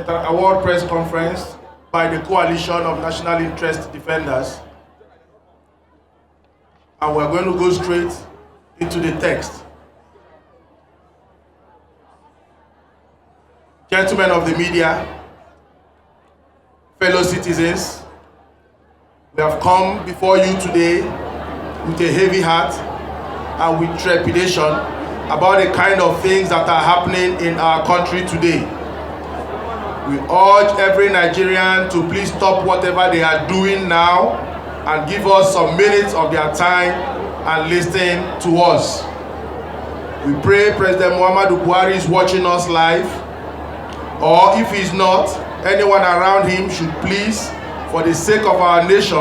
award press conference by the Coalition of National Interest Defenders. And we're going to go straight into the text. Gentlemen of the media, fellow citizens, we have come before you today with a heavy heart and with trepidation about the kind of things that are happening in our country today. We urge every Nigerian to please stop whatever they are doing now and give us some minutes of their time and listen to us. We pray President Muhammadu Buhari is watching us live, or if he's not, anyone around him should please, for the sake of our nation,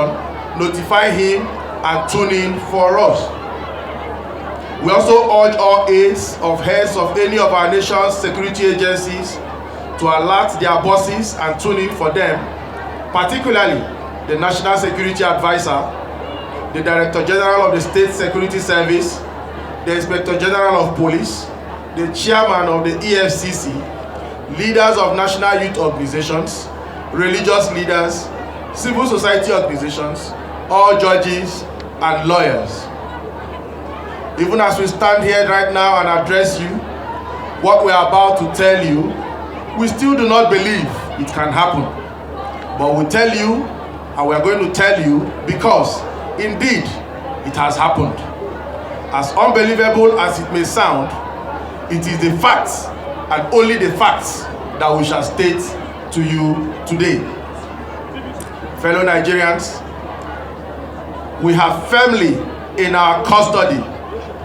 notify him and tune in for us. We also urge all aides of heads of any of our nation's security agencies to alert their bosses and tune in for them, particularly the National Security Advisor, the Director General of the State Security Service, the Inspector General of Police, the Chairman of the EFCC, leaders of national youth organizations, religious leaders, civil society organizations, all judges and lawyers. Even as we stand here right now and address you, what we are about to tell you, we still do not believe it can happen. But we tell you, and we are going to tell you, because indeed it has happened. As unbelievable as it may sound, it is the facts and only the facts that we shall state to you today. Fellow Nigerians, we have firmly in our custody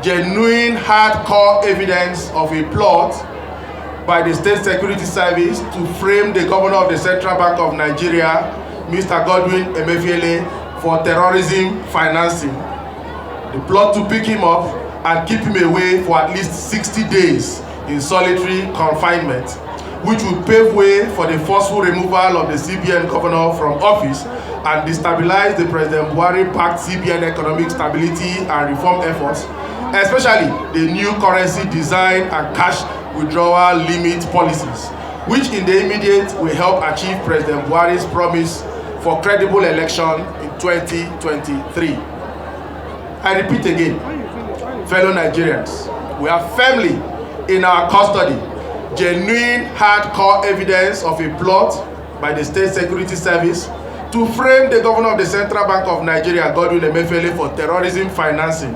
genuine hardcore evidence of a plot by the State Security Service to frame the Governor of the Central Bank of Nigeria, Mr. Godwin Emefiele, for terrorism financing. The plot to pick him up and keep him away for at least 60 days in solitary confinement, which will pave way for the forceful removal of the CBN governor from office and destabilize the President Buhari-backed CBN economic stability and reform efforts, especially the new currency design and cash withdrawal limit policies, which in the immediate will help achieve President Buhari's promise for credible election in 2023. I repeat again, fellow Nigerians, we are firmly in our custody genuine hardcore evidence of a plot by the State Security Service to frame the Governor of the Central Bank of Nigeria, Godwin Emefiele, for terrorism financing,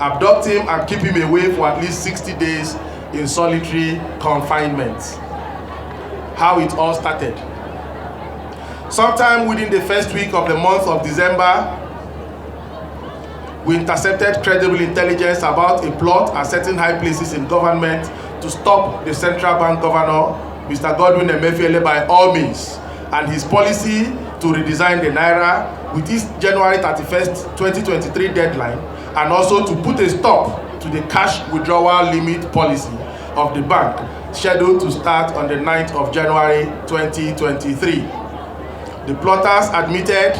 abduct him and keep him away for at least 60 days in solitary confinement. How it all started. Sometime within the first week of the month of December, we intercepted credible intelligence about a plot at certain high places in government to stop the Central Bank Governor, Mr. Godwin Emefiele, by all means, and his policy to redesign the Naira with its January 31st, 2023 deadline, and also to put a stop to the cash withdrawal limit policy of the bank, scheduled to start on the 9th of January 2023. The plotters admitted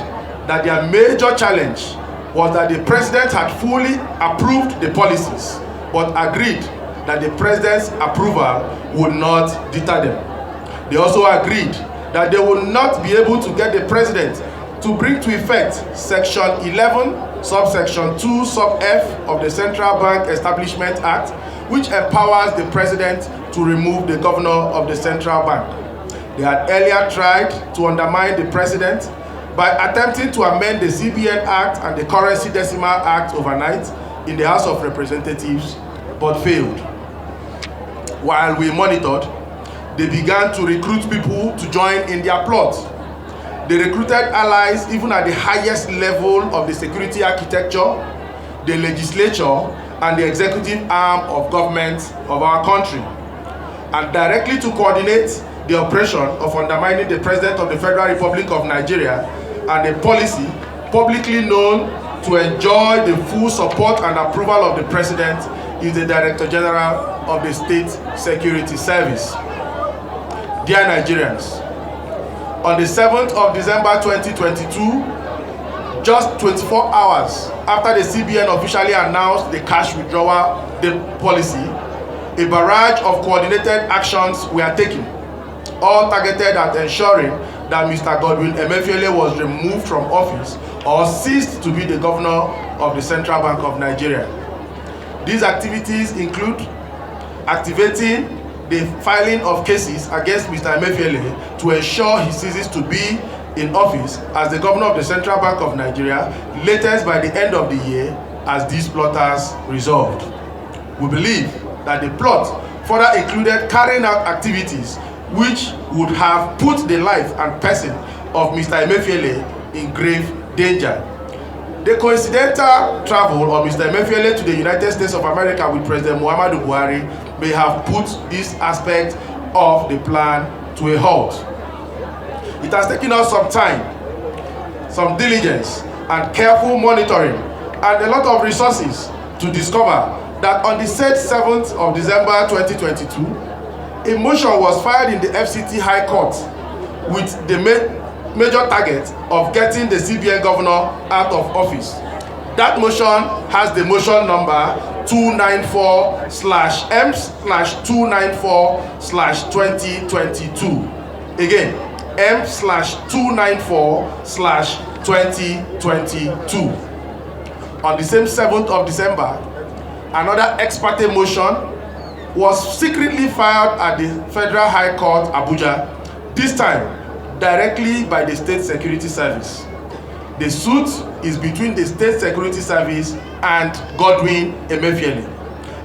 that their major challenge was that the president had fully approved the policies, but agreed that the president's approval would not deter them. They also agreed that they would not be able to get the president to bring to effect Section 11, subsection 2, sub F of the Central Bank Establishment Act, which empowers the president to remove the governor of the central bank. They had earlier tried to undermine the president by attempting to amend the CBN Act and the Currency Decimal Act overnight in the House of Representatives, but failed. While we monitored, they began to recruit people to join in their plot. They recruited allies even at the highest level of the security architecture, the legislature, and the executive arm of government of our country, and directly to coordinate the operation of undermining the President of the Federal Republic of Nigeria and a policy publicly known to enjoy the full support and approval of the President is the Director General of the State Security Service. Dear Nigerians, on the 7th of December 2022, just 24 hours after the CBN officially announced the cash withdrawal policy, a barrage of coordinated actions were taken. all targeted at ensuring that Mr. Godwin Emefiele was removed from office or ceased to be the governor of the Central Bank of Nigeria. These activities include activating the filing of cases against Mr. Emefiele to ensure he ceases to be in office as the governor of the Central Bank of Nigeria latest by the end of the year, as these plotters resolved. We believe that the plot further included carrying out activities which would have put the life and person of Mr. Emefiele in grave danger. The coincidental travel of Mr. Emefiele to the United States of America with President Muhammadu Buhari may have put this aspect of the plan to a halt. It has taken us some time, some diligence, and careful monitoring, and a lot of resources to discover that on the said 7th of December 2022, a motion was filed in the FCT High Court with the major target of getting the CBN governor out of office. That motion has the motion number 294/M/294/2022. Again, M/294/2022. On the same 7th of December, another ex parte motion was secretly filed at the Federal High Court, Abuja, this time directly by the State Security Service. The suit is between the State Security Service and Godwin Emefiele.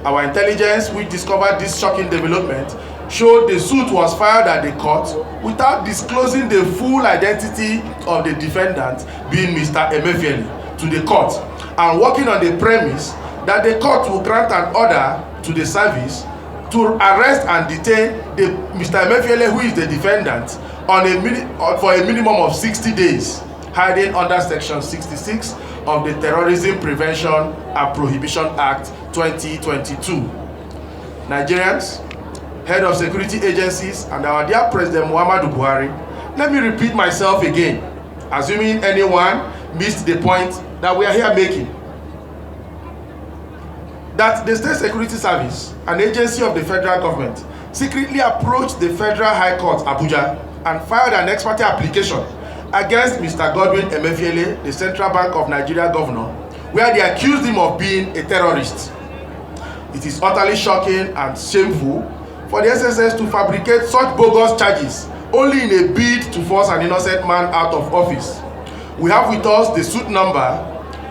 Our intelligence, which discovered this shocking development, showed the suit was filed at the court without disclosing the full identity of the defendant, being Mr. Emefiele, to the court, and working on the premise that the court will grant an order to the service to arrest and detain Mr. Emefiele, who is the defendant, for a minimum of 60 days, hiding under Section 66 of the Terrorism Prevention and Prohibition Act 2022. Nigerians, head of security agencies, and our dear President Muhammadu Buhari, let me repeat myself again, assuming anyone missed the point that we are here making, that the State Security Service, an agency of the federal government, secretly approached the Federal High Court, Abuja, and filed an ex parte application against Mr. Godwin Emefiele, the Central Bank of Nigeria governor, where they accused him of being a terrorist. It is utterly shocking and shameful for the SSS to fabricate such bogus charges only in a bid to force an innocent man out of office. We have with us the suit number,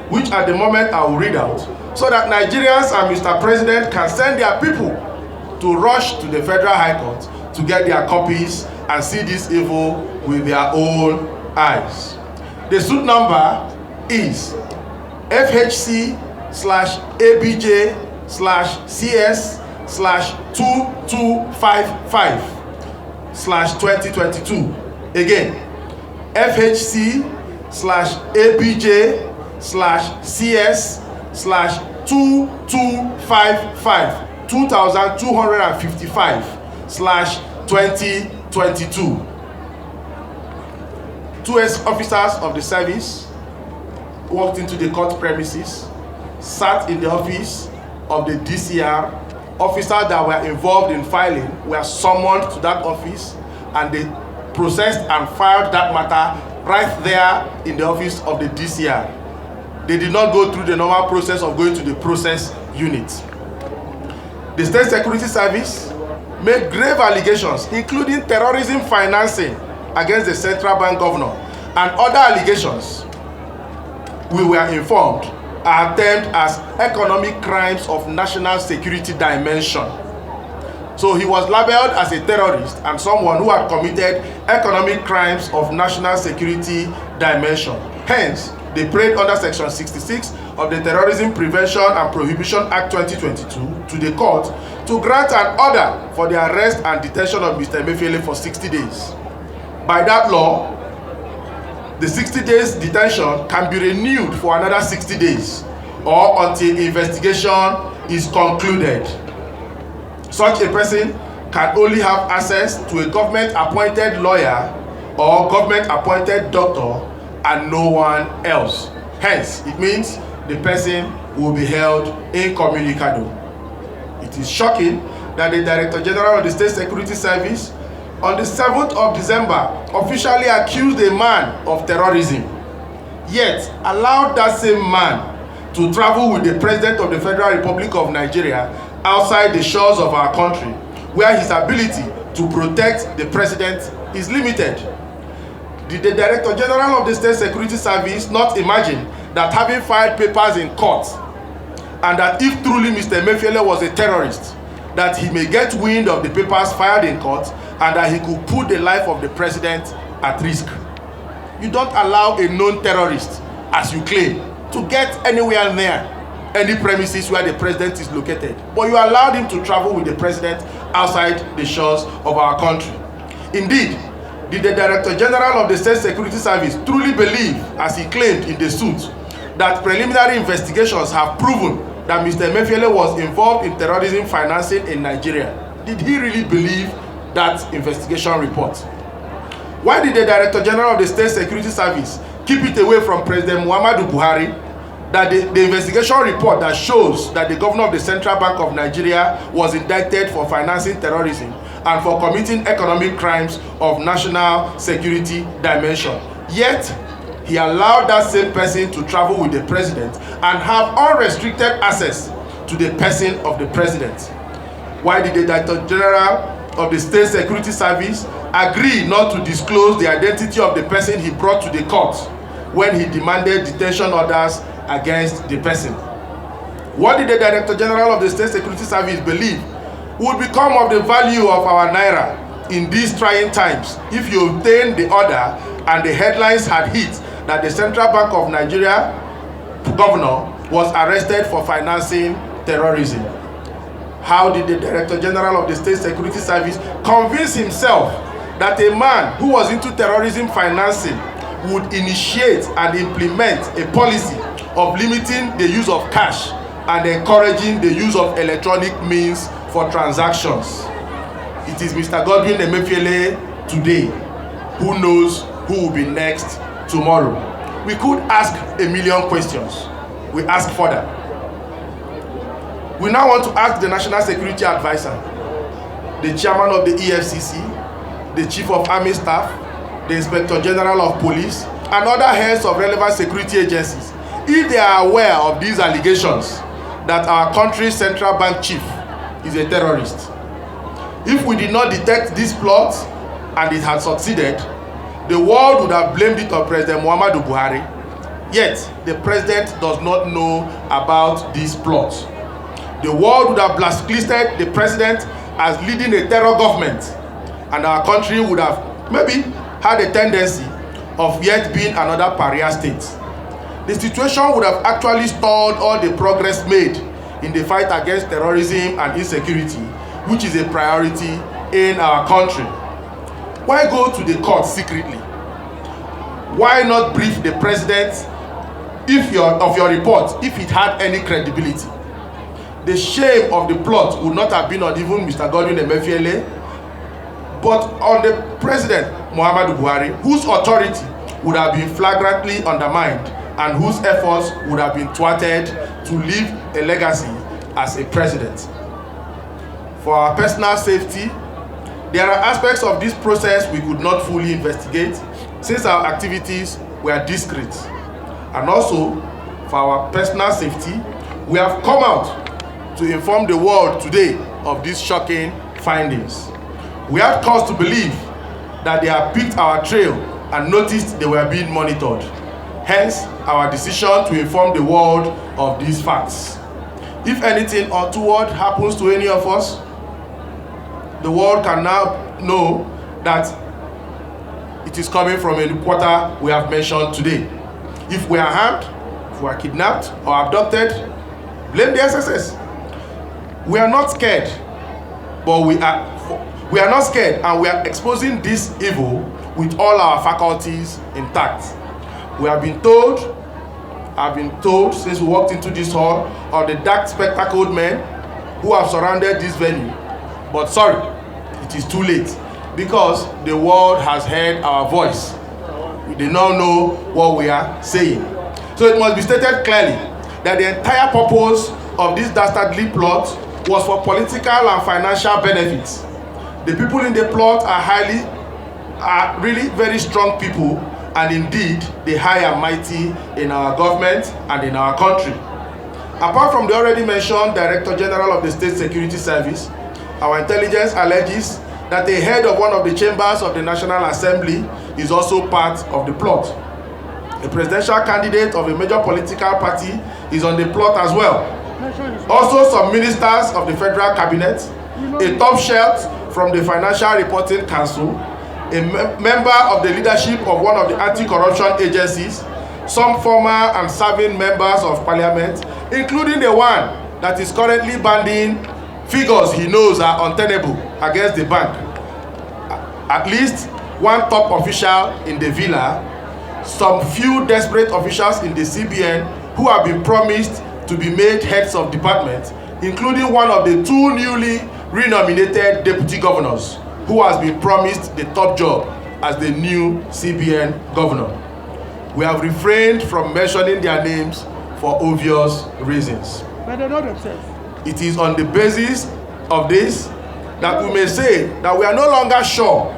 which at the moment I will read out, so that Nigerians and Mr. President can send their people to rush to the Federal High Court to get their copies and see this evil with their own eyes. The suit number is FHC/ABJ/CS/2255/2022. Again, FHC/ABJ/CS/2255/2222. Two officers of the service walked into the court premises, sat in the office of the DCR. Officers that were involved in filing were summoned to that office, and they processed and filed that matter right there in the office of the DCR. They did not go through the normal process of going to the process unit. The State Security Service made grave allegations, including terrorism financing, against the Central Bank governor, and other allegations, we were informed, are termed as economic crimes of national security dimension. So he was labeled as a terrorist and someone who had committed economic crimes of national security dimension. Hence, they prayed under Section 66 of the Terrorism Prevention and Prohibition Act 2022 to the court to grant an order for the arrest and detention of Mr. Emefiele for 60 days. By that law, the 60 days detention can be renewed for another 60 days or until investigation is concluded. Such a person can only have access to a government-appointed lawyer or government-appointed doctor and no one else. Hence, it means the person will be held incommunicado. It is shocking that the Director General of the State Security Service on the 7th of December, officially accused a man of terrorism, yet allowed that same man to travel with the President of the Federal Republic of Nigeria outside the shores of our country, where his ability to protect the President is limited. Did the Director General of the State Security Service not imagine that having filed papers in court, and that if truly Mr. Emefiele was a terrorist, that he may get wind of the papers filed in court and that he could put the life of the President at risk? You don't allow a known terrorist, as you claim, to get anywhere near any premises where the President is located, but you allowed him to travel with the President outside the shores of our country. Indeed, did the Director General of the State Security Service truly believe, as he claimed in the suit, that preliminary investigations have proven that Mr. Emefiele was involved in terrorism financing in Nigeria? Did he really believe that investigation report? Why did the Director General of the State Security Service keep it away from President Muhammadu Buhari that the investigation report that shows that the Governor of the Central Bank of Nigeria was indicted for financing terrorism and for committing economic crimes of national security dimension? Yet, he allowed that same person to travel with the President and have unrestricted access to the person of the President. Why did the Director General of the State Security Service agree not to disclose the identity of the person he brought to the court when he demanded detention orders against the person? What did the Director General of the State Security Service believe would become of the value of our naira in these trying times if you obtained the order and the headlines had hit that the Central Bank of Nigeria governor was arrested for financing terrorism? How did the Director General of the State Security Service convince himself that a man who was into terrorism financing would initiate and implement a policy of limiting the use of cash and encouraging the use of electronic means for transactions? It is Mr. Godwin Emefiele today who knows who will be next tomorrow. We could ask a million questions. We ask further. We now want to ask the National Security Advisor, the Chairman of the EFCC, the Chief of Army Staff, the Inspector General of Police, and other heads of relevant security agencies if they are aware of these allegations that our country's central bank chief is a terrorist. If we did not detect this plot and it had succeeded, the world would have blamed it on President Muhammadu Buhari. Yet, the President does not know about this plot. The world would have blacklisted the President as leading a terror government, and our country would have maybe had a tendency of yet being another pariah state. The situation would have actually stalled all the progress made in the fight against terrorism and insecurity, which is a priority in our country. Why go to the court secretly? Why not brief the President of your report if it had any credibility? The shame of the plot would not have been on even Mr. Godwin Emefiele, but on the President Muhammadu Buhari, whose authority would have been flagrantly undermined and whose efforts would have been thwarted to leave a legacy as a president. For our personal safety, there are aspects of this process we could not fully investigate since our activities were discreet. And also, for our personal safety, we have come out to inform the world today of these shocking findings. We had cause to believe that they have picked our trail and noticed they were being monitored. Hence, our decision to inform the world of these facts. If anything untoward happens to any of us, the world can now know that it is coming from a reporter we have mentioned today. If we are harmed, if we are kidnapped or abducted, blame the SSS. We are not scared, but we are not scared, and we are exposing this evil with all our faculties intact. We have been told, I've been told since we walked into this hall, of the dark spectacled men who have surrounded this venue. But sorry, it is too late, because the world has heard our voice. We do not know what we are saying. So it must be stated clearly that the entire purpose of this dastardly plot was for political and financial benefits. The people in the plot are really very strong people, and indeed the high and mighty in our government and in our country. Apart from the already mentioned Director General of the State Security Service, our intelligence alleges that the head of one of the chambers of the National Assembly is also part of the plot. A presidential candidate of a major political party is on the plot as well. Also, some ministers of the Federal Cabinet, a top shelf from the Financial Reporting Council, a member of the leadership of one of the anti-corruption agencies, some former and serving members of parliament, including the one that is currently banding figures he knows are untenable against the bank. At least one top official in the villa, some few desperate officials in the CBN who have been promised to be made heads of department, including one of the two newly renominated deputy governors who has been promised the top job as the new CBN governor. We have refrained from mentioning their names for obvious reasons. But they know themselves. It is on the basis of this that we may say that we are no longer sure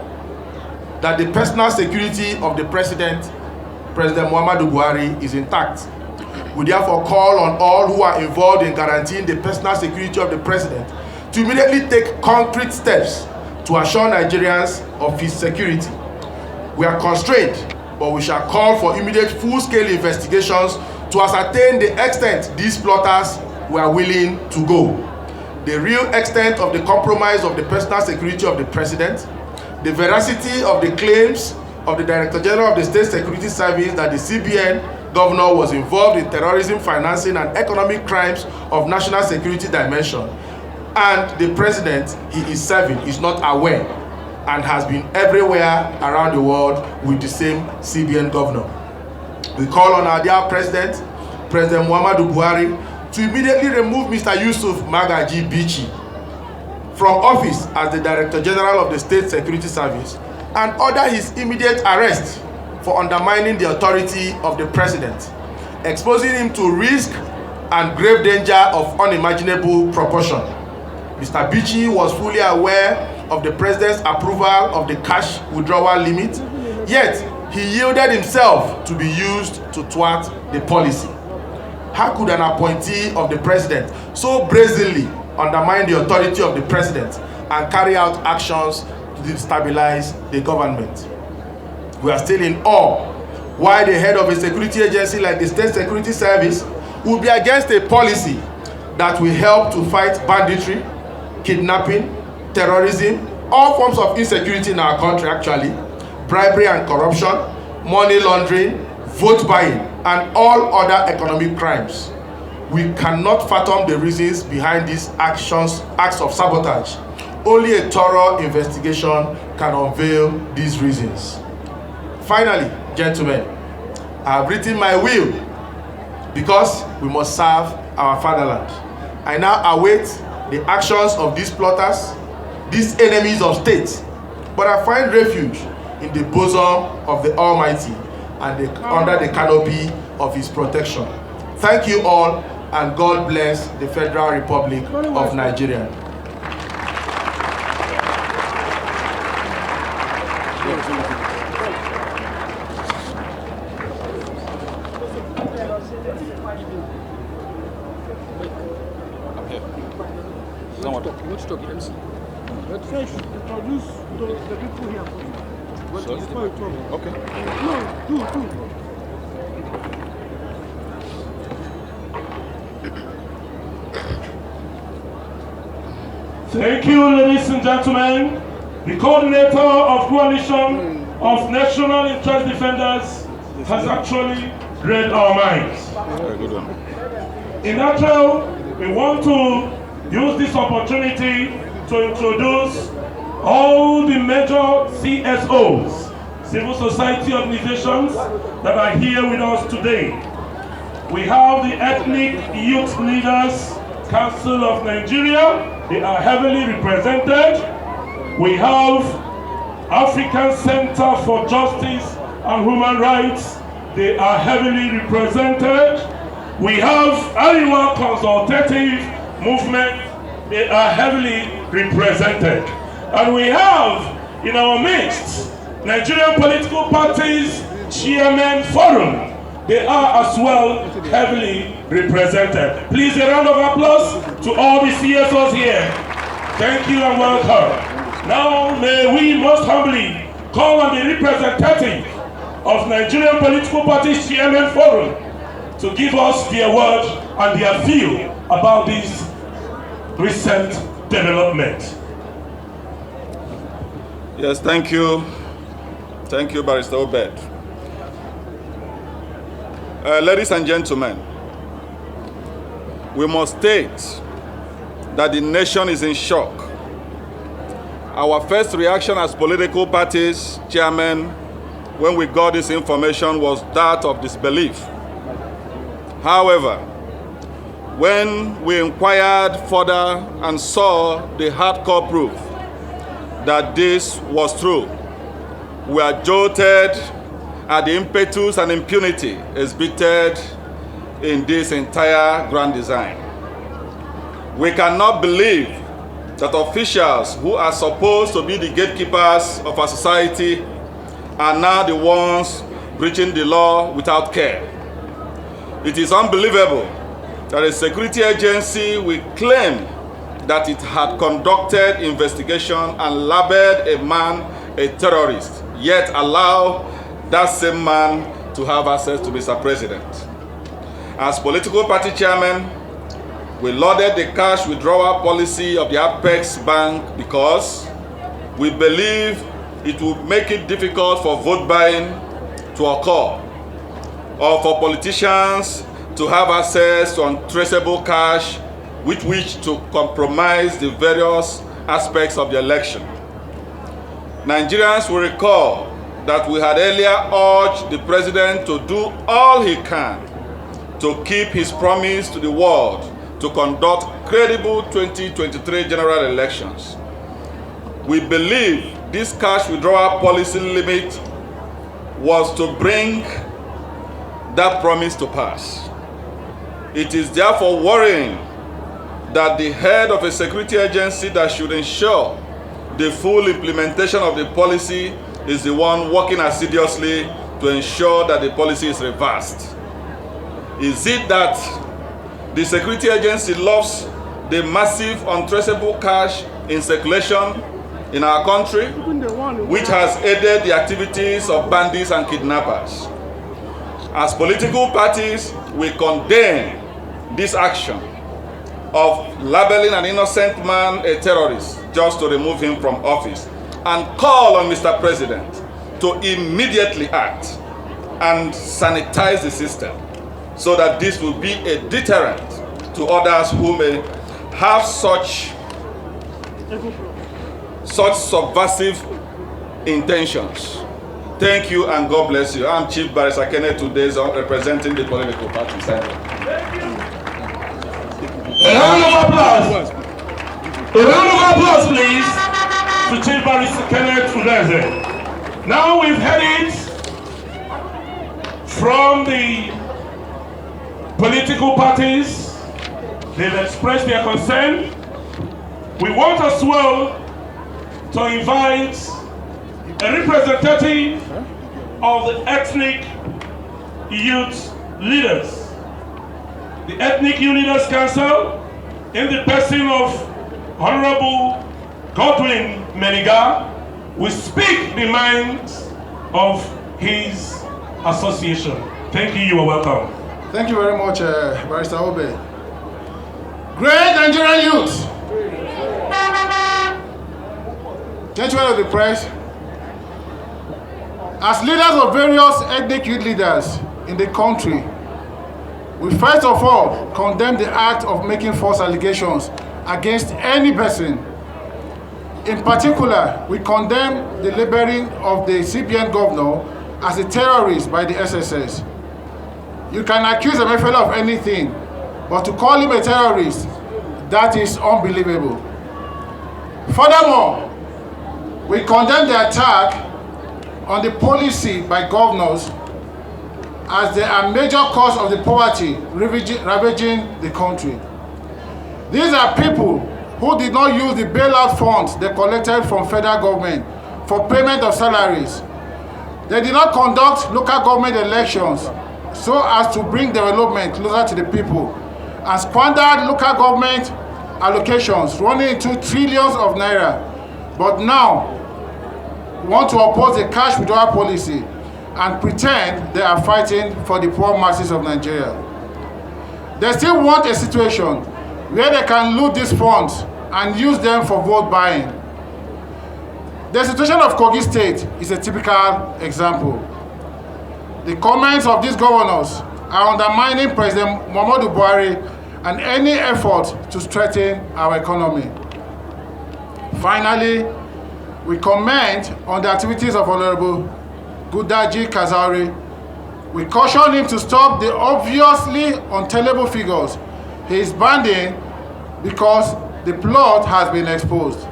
that the personal security of the President Muhammadu Buhari, is intact. We therefore call on all who are involved in guaranteeing the personal security of the President to immediately take concrete steps to assure Nigerians of his security. We are constrained, but we shall call for immediate full-scale investigations to ascertain the extent these plotters were willing to go, the real extent of the compromise of the personal security of the President, the veracity of the claims of the Director General of the State Security Service that the CBN governor was involved in terrorism, financing, and economic crimes of national security dimension, and the President he is serving is not aware and has been everywhere around the world with the same CBN governor. We call on our dear President Muhammadu Buhari, to immediately remove Mr. Yusuf Magaji Bichi from office as the Director General of the State Security Service and order his immediate arrest for undermining the authority of the President, exposing him to risk and grave danger of unimaginable proportion. Mr. Bichi was fully aware of the President's approval of the cash withdrawal limit, yet he yielded himself to be used to thwart the policy. How could an appointee of the President so brazenly undermine the authority of the President and carry out actions to destabilize the government? We are still in awe why the head of a security agency like the State Security Service would be against a policy that will help to fight banditry, kidnapping, terrorism, all forms of insecurity in our country actually, bribery and corruption, money laundering, vote buying, and all other economic crimes. We cannot fathom the reasons behind these acts of sabotage. Only a thorough investigation can unveil these reasons. Finally, gentlemen, I have written my will because we must serve our fatherland. I now await the actions of these plotters, these enemies of state, but I find refuge in the bosom of the Almighty and under the canopy of his protection. Thank you all, and God bless the Federal Republic of Nigeria. Let's talk MC. Let's first introduce the people here. Okay. No, do. Thank you, ladies and gentlemen. The coordinator of Coalition of National Interest Defenders has actually read our minds. In nutshell, we want to use this opportunity to introduce all the major CSOs, civil society organizations, that are here with us today. We have the Ethnic Youth Leaders Council of Nigeria. They are heavily represented. We have African Center for Justice and Human Rights. They are heavily represented. We have Ariwa Consultative Movement. They are heavily represented. And we have in our midst Nigerian political parties chairman forum. They are as well heavily represented. Please a round of applause to all the CSOs here. Thank you and welcome. Now may we most humbly call on the representative of Nigerian political parties chairman forum to give us their word and their view about this recent development. Yes, thank you. Thank you, Barrister Obed. Ladies and gentlemen, we must state that the nation is in shock. Our first reaction as political parties chairmen when we got this information was that of disbelief. However, when we inquired further and saw the hardcore proof that this was true, we are jolted at the impetus and impunity exhibited in this entire grand design. We cannot believe that officials who are supposed to be the gatekeepers of our society are now the ones breaching the law without care. It is unbelievable that a security agency will claim that it had conducted investigation and labeled a man a terrorist, yet allow that same man to have access to Mr. President. As political party chairman, we lauded the cash withdrawal policy of the Apex Bank because we believe it would make it difficult for vote buying to occur or for politicians to have access to untraceable cash with which to compromise the various aspects of the election. Nigerians will recall that we had earlier urged the president to do all he can to keep his promise to the world to conduct credible 2023 general elections. We believe this cash withdrawal policy limit was to bring that promise to pass. It is therefore worrying that the head of a security agency that should ensure the full implementation of the policy is the one working assiduously to ensure that the policy is reversed. Is it that the security agency loves the massive untraceable cash in circulation in our country, which has aided the activities of bandits and kidnappers? As political parties, we condemn this action of labeling an innocent man a terrorist just to remove him from office, and call on Mr. President to immediately act and sanitize the system so that this will be a deterrent to others who may have such subversive intentions. Thank you and God bless you. I'm Chief Barrister Kenneth today, representing the political party. Thank you. A round of applause. A round of applause, please, to Chief Barrister Kenneth Udeze. Now we've heard it from the political parties. They've expressed their concern. We want as well to invite a representative of the ethnic youth leaders. The Ethnic Youth Leaders Council, in the person of Honorable Godwin Meniga, will speak the mind of his association. Thank you, you are welcome. Thank you very much, Barrister Obed. Great Nigerian youth, gentlemen of the press, as leaders of various ethnic youth leaders in the country, we first of all condemn the act of making false allegations against any person. In particular, we condemn the labeling of the CBN governor as a terrorist by the SSS. You can accuse Emefiele of anything, but to call him a terrorist, that is unbelievable. Furthermore, we condemn the attack on the policy by governors as they are major cause of the poverty ravaging the country. These are people who did not use the bailout funds they collected from federal government for payment of salaries. They did not conduct local government elections so as to bring development closer to the people, and squandered local government allocations running into trillions of naira, but now want to oppose a cash withdrawal policy and pretend they are fighting for the poor masses of Nigeria. They still want a situation where they can loot these funds and use them for vote buying. The situation of Kogi State is a typical example. The comments of these governors are undermining President Muhammadu Buhari and any effort to strengthen our economy. Finally, we comment on the activities of Honorable Gudaji Kazauri. We caution him to stop the obviously untenable figures he is banding because the plot has been exposed.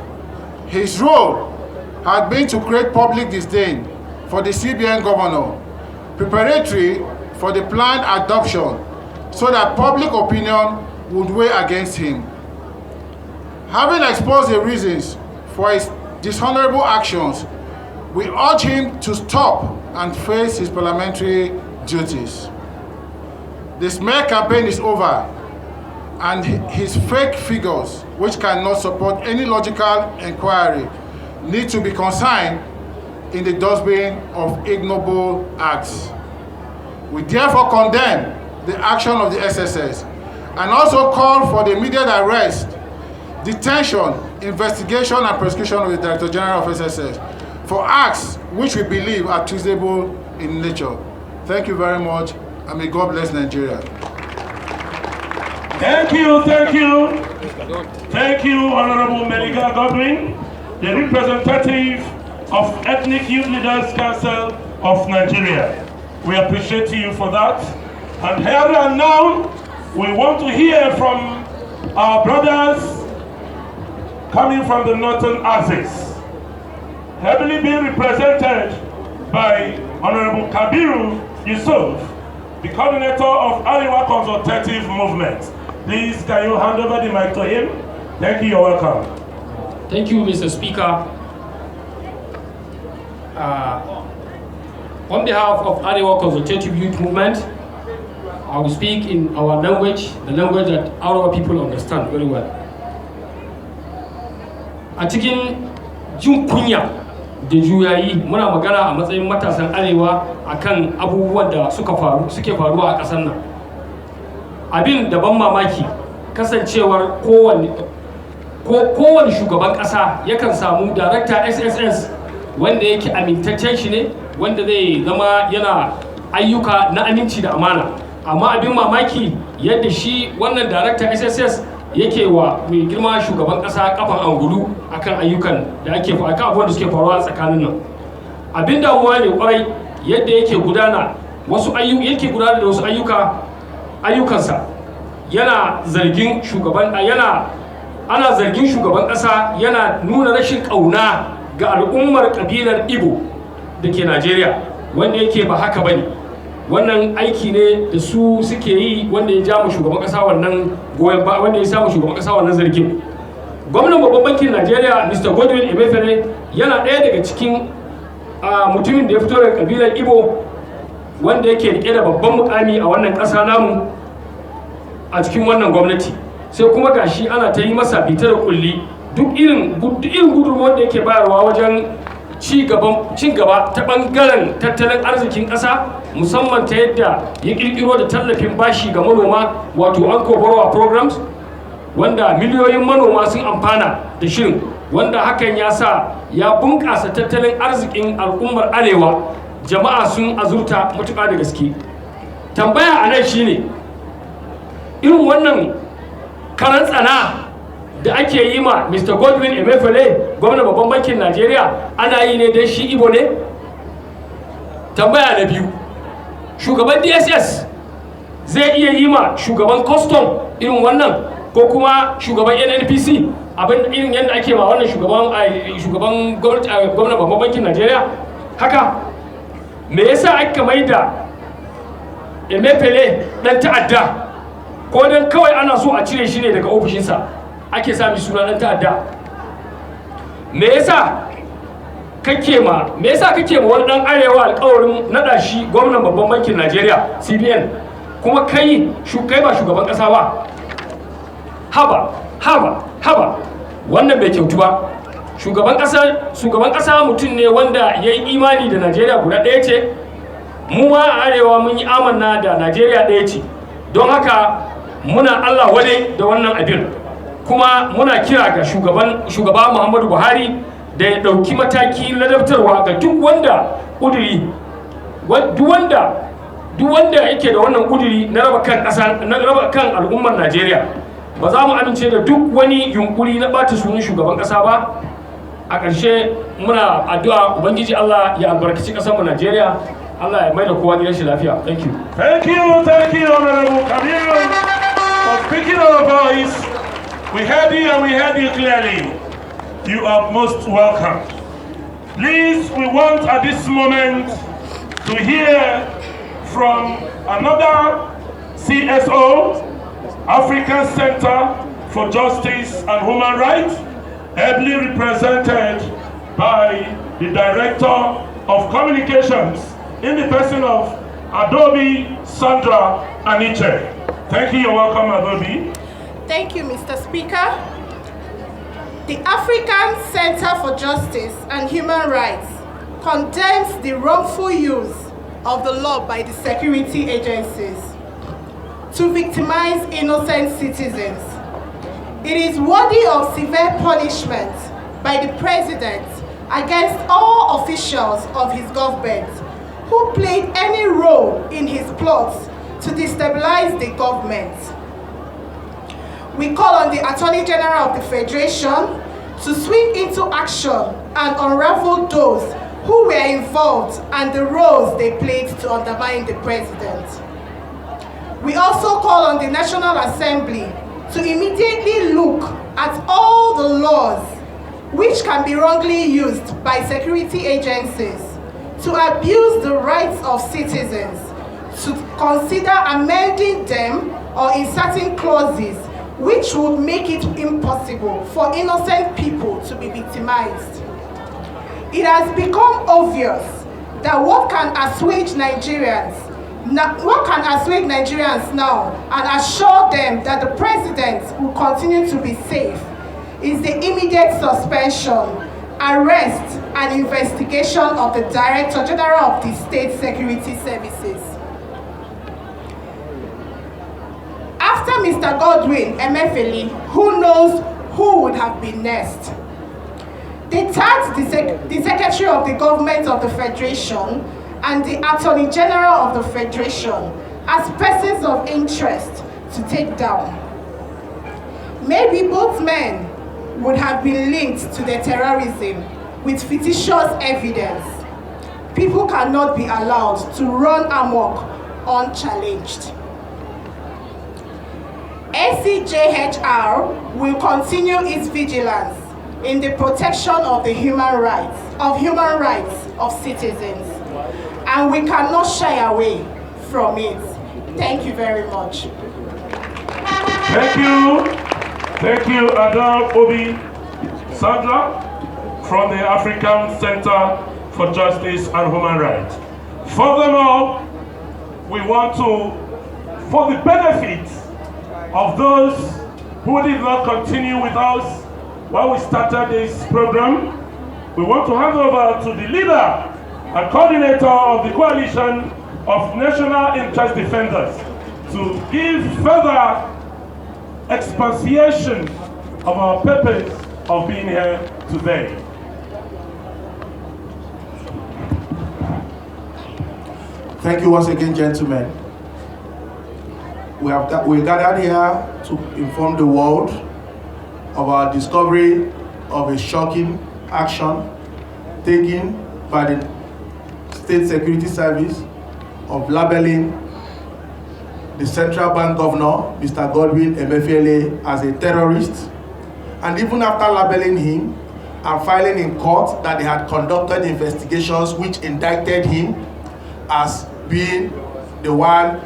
His role had been to create public disdain for the CBN governor, preparatory for the planned adoption so that public opinion would weigh against him. Having exposed the reasons for his dishonorable actions, we urge him to stop and face his parliamentary duties. The smear campaign is over, and his fake figures, which cannot support any logical inquiry, need to be consigned in the dustbin of ignoble acts. We therefore condemn the action of the SSS and also call for the immediate arrest, detention, investigation, and prosecution of the Director General of SSS for acts which we believe are treasonable in nature. Thank you very much, and may God bless Nigeria. Thank you, thank you. Thank you, Honorable Meliga Godwin, the representative of Ethnic Youth Leaders Council of Nigeria. We appreciate you for that. And here and now, we want to hear from our brothers coming from the northern axis, heavily being represented by Honorable Kabiru Yusuf, the coordinator of Ariwa Consultative Movement. Please, can you hand over the mic to him? Thank you, you're welcome. Thank you, Mr. Speaker. On behalf of Ariwa Consultative Youth Movement, I will speak in our language, the language that our people understand very well. A cikin jin kunya da juyayi muna magana a matsayin matasan Arewa akan abubuwan da suke faruwa a ƙasar nan. Abin da ban mamaki kasancewar kowane shugaban ƙasa yakan samu darakta SSS wanda yake amintaccen shi ne, wanda zai zama yana ayyuka na aminci da amana. Amma abin mamaki yadda shi wannan darakta SSS yake wa mai girma shugaban ƙasa kafan angulu akan ayyukan da ake akan abubuwan da suke faruwa tsakanin nan. Abin damuwa ne kwarai yadda yake gudana da wasu ayyukansa yana zargin ana zargin shugaban ƙasa yana nuna rashin ƙauna ga al'ummar ƙabilar Igbo da ke Najeriya, wanda yake ba haka bane. Wannan aiki ne da su suke yi wanda ya ja mu shugaban ƙasa wannan goyon ba, wanda ya samu shugaban ƙasa wannan zargin. Gwamnan babban bankin Najeriya Mr. Godwin Emefiele yana ɗaya daga cikin mutumin da ya fito daga ƙabilar Igbo wanda yake rike da babban mukami a wannan ƙasa namu a cikin wannan gwamnati. Sai kuma gashi ana ta yi masa bita da kulli duk irin gudunmuwar da yake bayarwa wajen ci gaba ta bangaren tattalin arzikin ƙasa, musamman ta yadda ya kirkiro da tallafin bashi ga manoma, wato Anko Borrower programs, wanda miliyoyin manoma sun amfana da shirin, wanda hakan ya sa ya bunƙasa tattalin arzikin al'ummar Arewa, jama'a sun azurta matuƙa da gaske. Tambaya a nan shine irin wannan karan tsana da ake yi ma Mr. Godwin Emefiele, gwamnan babban bankin Najeriya, ana yi ne don shi Igbo ne? Tambaya na biyu, shugaban DSS zai iya yi ma shugaban custom irin wannan, ko kuma shugaban NNPC abin irin yadda ake ma wannan shugaban gwamnan babban bankin Najeriya? Haka me yasa aka maida Emefiele dan ta'adda, ko dan kawai ana so a cire shi ne daga ofishinsa? ake sami suna ɗan ta'adda. Me yasa kake ma wani ɗan arewa alƙawarin naɗa shi gwamnan babban bankin Najeriya CBN kuma kai ba shugaban ƙasa ba? Haba wannan bai kyautu ba. Shugaban ƙasa mutum ne wanda ya yi imani da Najeriya guda ɗaya ce, mu ma a arewa mun yi amanna da Najeriya ɗaya ce, don haka muna Allah wadai da wannan abin, kuma muna kira ga shugaba Muhammadu Buhari da ya ɗauki mataki ladabtarwa ga duk wanda yake da wannan ƙuduri na raba kan al'ummar Najeriya. Ba za mu amince da duk wani yunkuri na ɓata sunan shugaban ƙasa ba. A ƙarshe muna addu'a Ubangiji Allah ya albarkaci ƙasarmu Najeriya, Allah ya mai da kowa gidan shi lafiya. Thank you. Thank you, Honorable Kabir, for speaking our voice. We heard you and we heard you clearly. You are most welcome. Please, we want at this moment to hear from another CSO, African Center for Justice and Human Rights, ably represented by the Director of Communications in the person of Adobe Sandra Aniche. Thank you, you're welcome, Adobe. Thank you, Mr. Speaker. The African Center for Justice and Human Rights condemns the wrongful use of the law by the security agencies to victimize innocent citizens. It is worthy of severe punishment by the President against all officials of his government who played any role in his plots to destabilize the government. We call on the Attorney General of the Federation to swing into action and unravel those who were involved and the roles they played to undermine the President. We also call on the National Assembly to immediately look at all the laws which can be wrongly used by security agencies to abuse the rights of citizens, to consider amending them or inserting clauses which would make it impossible for innocent people to be victimized. It has become obvious that what can assuage Nigerians now and assure them that the President will continue to be safe is the immediate suspension, arrest, and investigation of the Director General of the State Security Services. After Mr. Godwin Emefiele, who knows who would have been next? They tasked the Secretary of the Government of the Federation and the Attorney General of the Federation as persons of interest to take down. Maybe both men would have been linked to the terrorism with fictitious evidence. People cannot be allowed to run amok unchallenged. ACJHR will continue its vigilance in the protection of the human rights of citizens, and we cannot shy away from it. Thank you very much. Thank you, Adobe Sandra from the African Center for Justice and Human Rights. Furthermore, we want to, for the benefit of those who did not continue with us while we started this program, we want to hand over to the leader and coordinator of the Coalition of National Interest Defenders to give further expatiation of our purpose of being here today. Thank you once again, gentlemen. We gathered here to inform the world of our discovery of a shocking action taken by the State Security Service of labeling the Central Bank Governor, Mr. Godwin Emefiele, as a terrorist. And even after labeling him and filing in court that they had conducted investigations which indicted him as being the one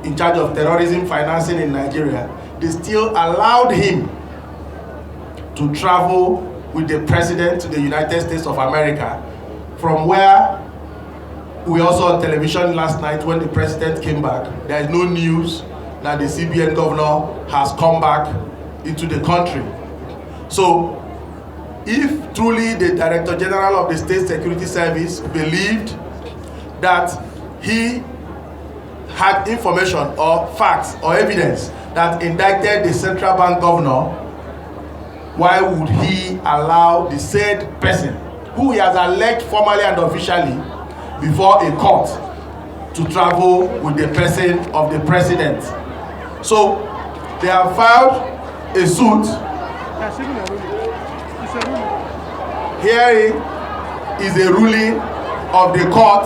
in charge of terrorism financing in Nigeria, they still allowed him to travel with the president to the United States of America, from where we also on television last night when the president came back. There is no news that the CBN governor has come back into the country. So if truly the Director General of the State Security Service believed that he had information or facts or evidence that indicted the central bank governor, why would he allow the said person, who he has alleged formally and officially before a court, to travel with the person of the president? So they have filed a suit. Here is a ruling of the court,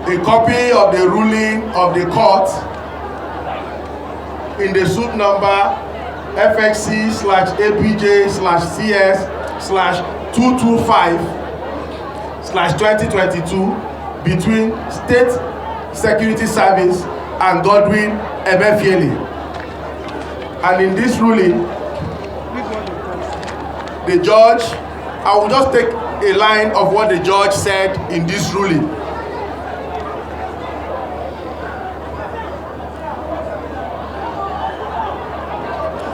a copy of the ruling of the court in the suit number FXC/APJ/CS/225/2022 between State Security Service and Godwin Emefiele. And in this ruling, the judge, I will just take a line of what the judge said in this ruling.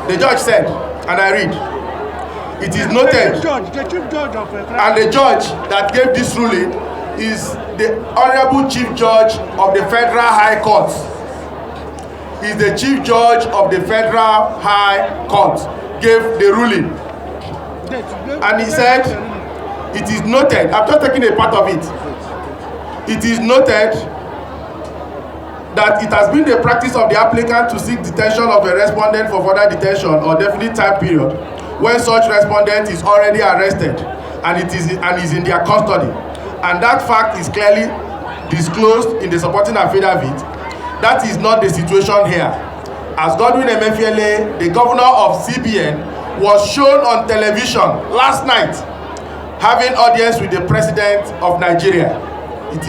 The judge said, and I read, it is noted, The chief judge of and the judge that gave this ruling is the Honorable Chief Judge of the Federal High Court. Is the Chief Judge of the Federal High Court gave the ruling. And he said, it is noted, I'm just taking a part of it. It is noted that it has been the practice of the applicant to seek detention of a respondent for further detention or definite time period when such respondent is already arrested and is in their custody. And that fact is clearly disclosed in the supporting affidavit. That is not the situation here. As Godwin Emefiele, the governor of CBN, was shown on television last night having audience with the president of Nigeria. It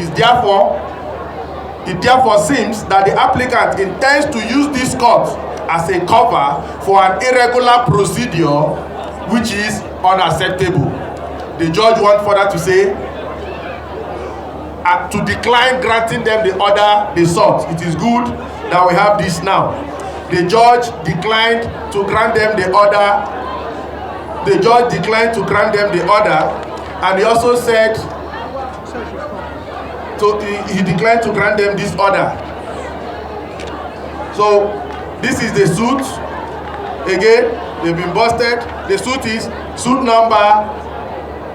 therefore seems that the applicant intends to use this court as a cover for an irregular procedure which is unacceptable. The judge went further to say, to decline granting them the order they sought. It is good that we have this now. The judge declined to grant them the order. The judge declined to grant them the order, and he also said, he declined to grant them this order. So this is the suit. Again, they've been busted. The suit is suit number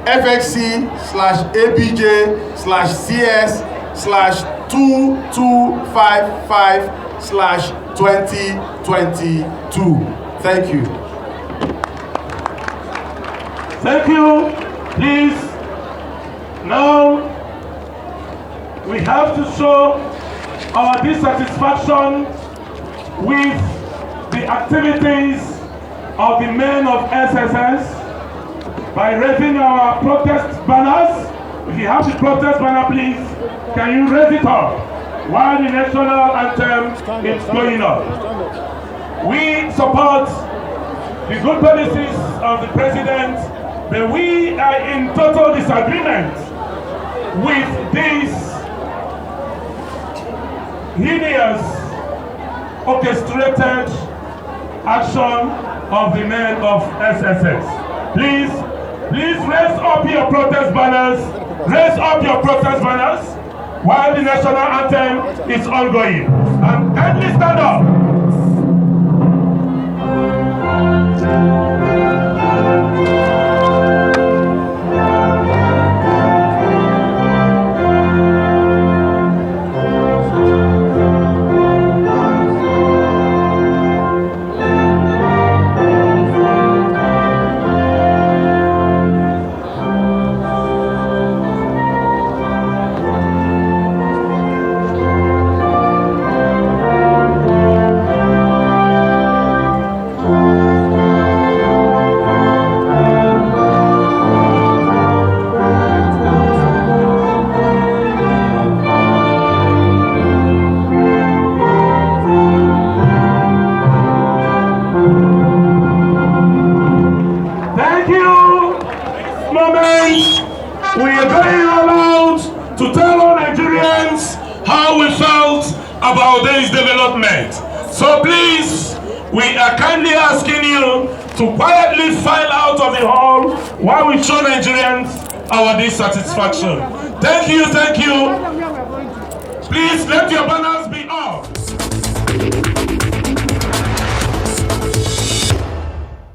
FXC/APJ/CS/2255/2022. Thank you. Thank you. Please, now we have to show our dissatisfaction with the activities of the men of SSS by raising our protest banners. If you have the protest banner, please, can you raise it up while the national anthem is going up? We support the good policies of the president, but we are in total disagreement with this hideous, orchestrated action of the men of SSS. Please raise up your protest banners. Raise up your protest banners while the national anthem is ongoing. And kindly stand up. moment, we are going all out to tell all Nigerians how we felt about this development. So please, we are kindly asking you to quietly file out of the hall while we show Nigerians our dissatisfaction. Thank you, thank you. Please let your banner